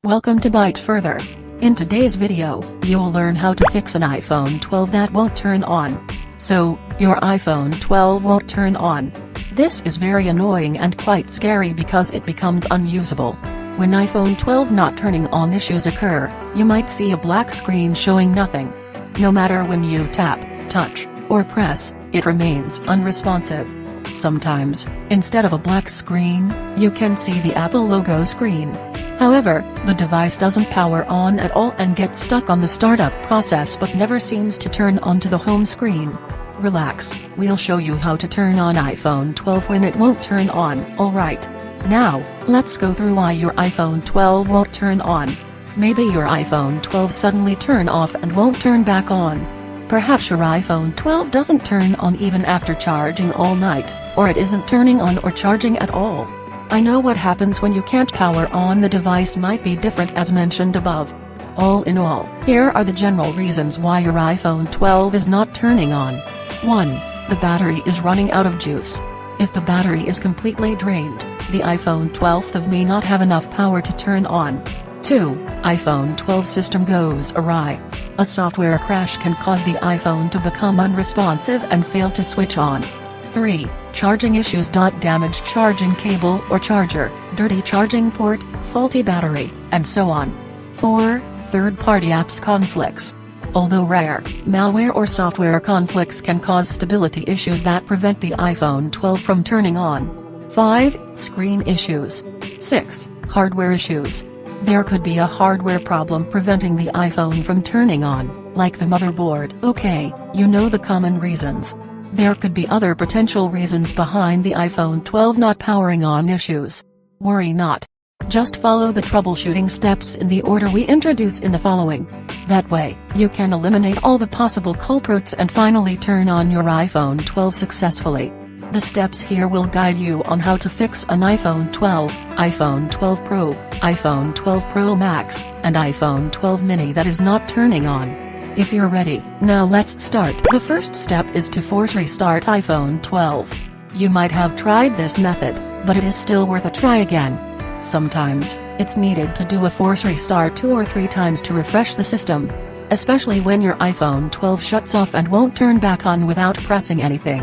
Welcome to Byte Further. In today's video, you'll learn how to fix an iPhone 12 that won't turn on. So, your iPhone 12 won't turn on. This is very annoying and quite scary because it becomes unusable. When iPhone 12 not turning on issues occur, you might see a black screen showing nothing. No matter when you tap, touch, or press, it remains unresponsive. Sometimes, instead of a black screen, you can see the Apple logo screen. However, the device doesn't power on at all and gets stuck on the startup process but never seems to turn on to the home screen. Relax, we'll show you how to turn on iPhone 12 when it won't turn on. Alright. Now, let's go through why your iPhone 12 won't turn on. Maybe your iPhone 12 suddenly turn off and won't turn back on. Perhaps your iPhone 12 doesn't turn on even after charging all night, or it isn't turning on or charging at all. I know what happens when you can't power on the device might be different as mentioned above. All in all, here are the general reasons why your iPhone 12 is not turning on. 1. The battery is running out of juice. If the battery is completely drained, the iPhone 12 may not have enough power to turn on. 2. iPhone 12 system goes awry. A software crash can cause the iPhone to become unresponsive and fail to switch on. 3. Charging issues. Damaged charging cable or charger, dirty charging port, faulty battery, and so on. 4. Third-party apps conflicts. Although rare, malware or software conflicts can cause stability issues that prevent the iPhone 12 from turning on. 5. Screen issues. 6. Hardware issues. There could be a hardware problem preventing the iPhone from turning on, like the motherboard. Okay, you know the common reasons. There could be other potential reasons behind the iPhone 12 not powering on issues. Worry not. Just follow the troubleshooting steps in the order we introduce in the following. That way, you can eliminate all the possible culprits and finally turn on your iPhone 12 successfully. The steps here will guide you on how to fix an iPhone 12, iPhone 12 Pro, iPhone 12 Pro Max, and iPhone 12 mini that is not turning on. If you're ready, now let's start. The first step is to force restart iPhone 12. You might have tried this method, but it is still worth a try again. Sometimes, it's needed to do a force restart 2 or 3 times to refresh the system. Especially when your iPhone 12 shuts off and won't turn back on without pressing anything.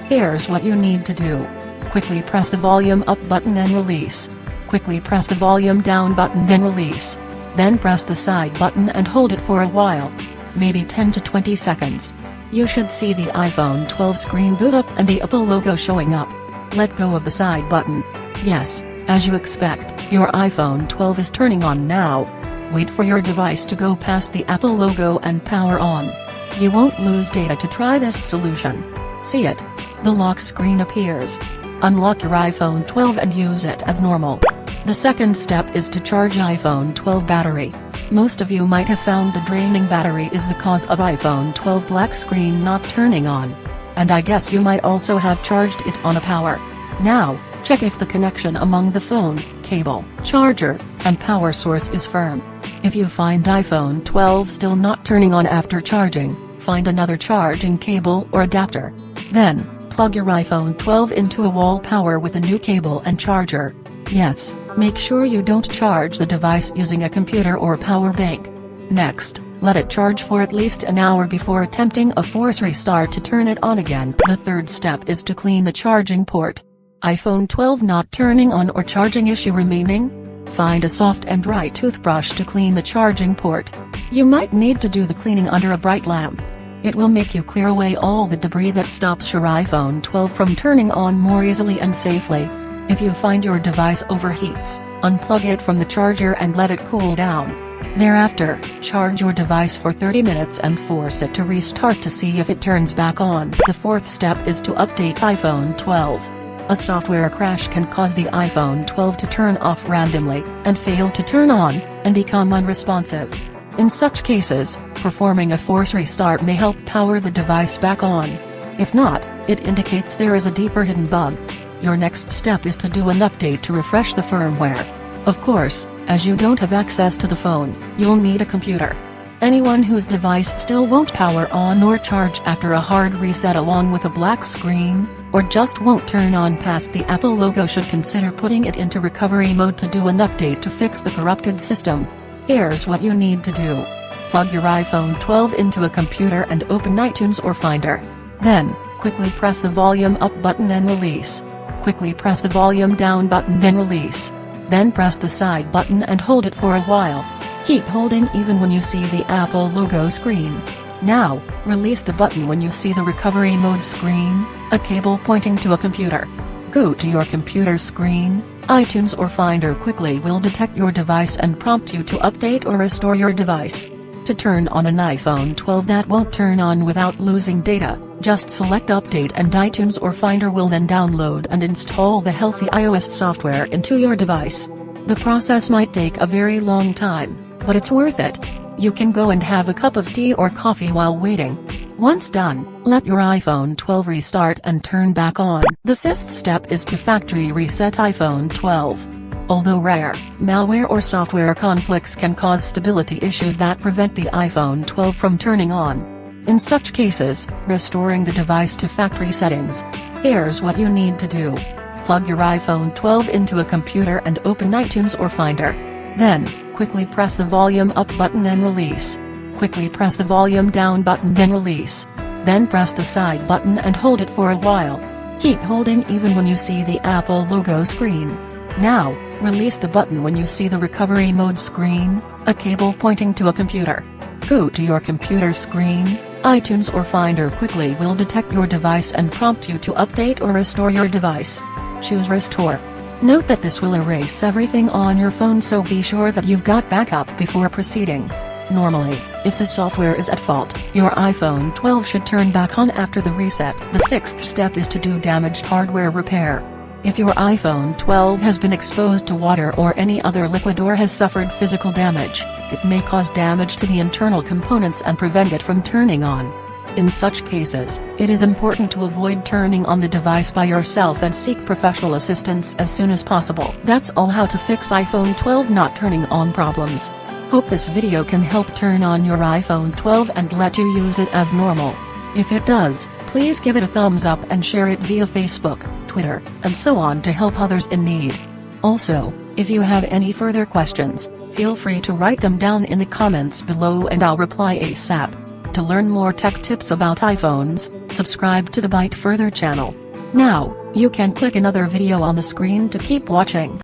Here's what you need to do. Quickly press the volume up button then release. Quickly press the volume down button then release. Then press the side button and hold it for a while. Maybe 10 to 20 seconds. You should see the iPhone 12 screen boot up and the Apple logo showing up. Let go of the side button. Yes, as you expect, your iPhone 12 is turning on now. Wait for your device to go past the Apple logo and power on. You won't lose data to try this solution. See it? The lock screen appears. Unlock your iPhone 12 and use it as normal. The second step is to charge iPhone 12 battery. Most of you might have found the draining battery is the cause of iPhone 12 black screen not turning on. And I guess you might also have charged it on a power. Now, check if the connection among the phone, cable, charger, and power source is firm. If you find iPhone 12 still not turning on after charging, find another charging cable or adapter. Then, plug your iPhone 12 into a wall power with a new cable and charger. Yes, make sure you don't charge the device using a computer or power bank. Next, let it charge for at least an hour before attempting a force restart to turn it on again. The third step is to clean the charging port. iPhone 12 not turning on or charging issue remaining? Find a soft and dry toothbrush to clean the charging port. You might need to do the cleaning under a bright lamp. It will make you clear away all the debris that stops your iPhone 12 from turning on more easily and safely. If you find your device overheats, unplug it from the charger and let it cool down. Thereafter, charge your device for 30 minutes and force it to restart to see if it turns back on. The fourth step is to update iPhone 12. A software crash can cause the iPhone 12 to turn off randomly, and fail to turn on, and become unresponsive. In such cases, performing a force restart may help power the device back on. If not, it indicates there is a deeper hidden bug. Your next step is to do an update to refresh the firmware. Of course, as you don't have access to the phone, you'll need a computer. Anyone whose device still won't power on or charge after a hard reset along with a black screen, or just won't turn on past the Apple logo should consider putting it into recovery mode to do an update to fix the corrupted system. Here's what you need to do. Plug your iPhone 12 into a computer and open iTunes or Finder. Then, quickly press the volume up button then release. Quickly press the volume down button then release. Then press the side button and hold it for a while. Keep holding even when you see the Apple logo screen. Now, release the button when you see the recovery mode screen, a cable pointing to a computer. Go to your computer screen, iTunes or Finder quickly will detect your device and prompt you to update or restore your device. To turn on an iPhone 12 that won't turn on without losing data, just select Update and iTunes or Finder will then download and install the healthy iOS software into your device. The process might take a very long time, but it's worth it. You can go and have a cup of tea or coffee while waiting. Once done, let your iPhone 12 restart and turn back on. The fifth step is to factory reset iPhone 12. Although rare, malware or software conflicts can cause stability issues that prevent the iPhone 12 from turning on. In such cases, restoring the device to factory settings. Here's what you need to do. Plug your iPhone 12 into a computer and open iTunes or Finder. Then, quickly press the volume up button then release. Quickly press the volume down button then release. Then press the side button and hold it for a while. Keep holding even when you see the Apple logo screen. Now, release the button when you see the recovery mode screen, a cable pointing to a computer. Go to your computer screen, iTunes or Finder quickly will detect your device and prompt you to update or restore your device. Choose Restore. Note that this will erase everything on your phone, so be sure that you've got backup before proceeding. Normally, if the software is at fault, your iPhone 12 should turn back on after the reset. The sixth step is to do damaged hardware repair. If your iPhone 12 has been exposed to water or any other liquid or has suffered physical damage, it may cause damage to the internal components and prevent it from turning on. In such cases, it is important to avoid turning on the device by yourself and seek professional assistance as soon as possible. That's all how to fix iPhone 12 not turning on problems. Hope this video can help turn on your iPhone 12 and let you use it as normal. If it does, please give it a thumbs up and share it via Facebook, Twitter, and so on to help others in need. Also, if you have any further questions, feel free to write them down in the comments below and I'll reply ASAP. To learn more tech tips about iPhones, subscribe to the Byte Further channel. Now, you can click another video on the screen to keep watching.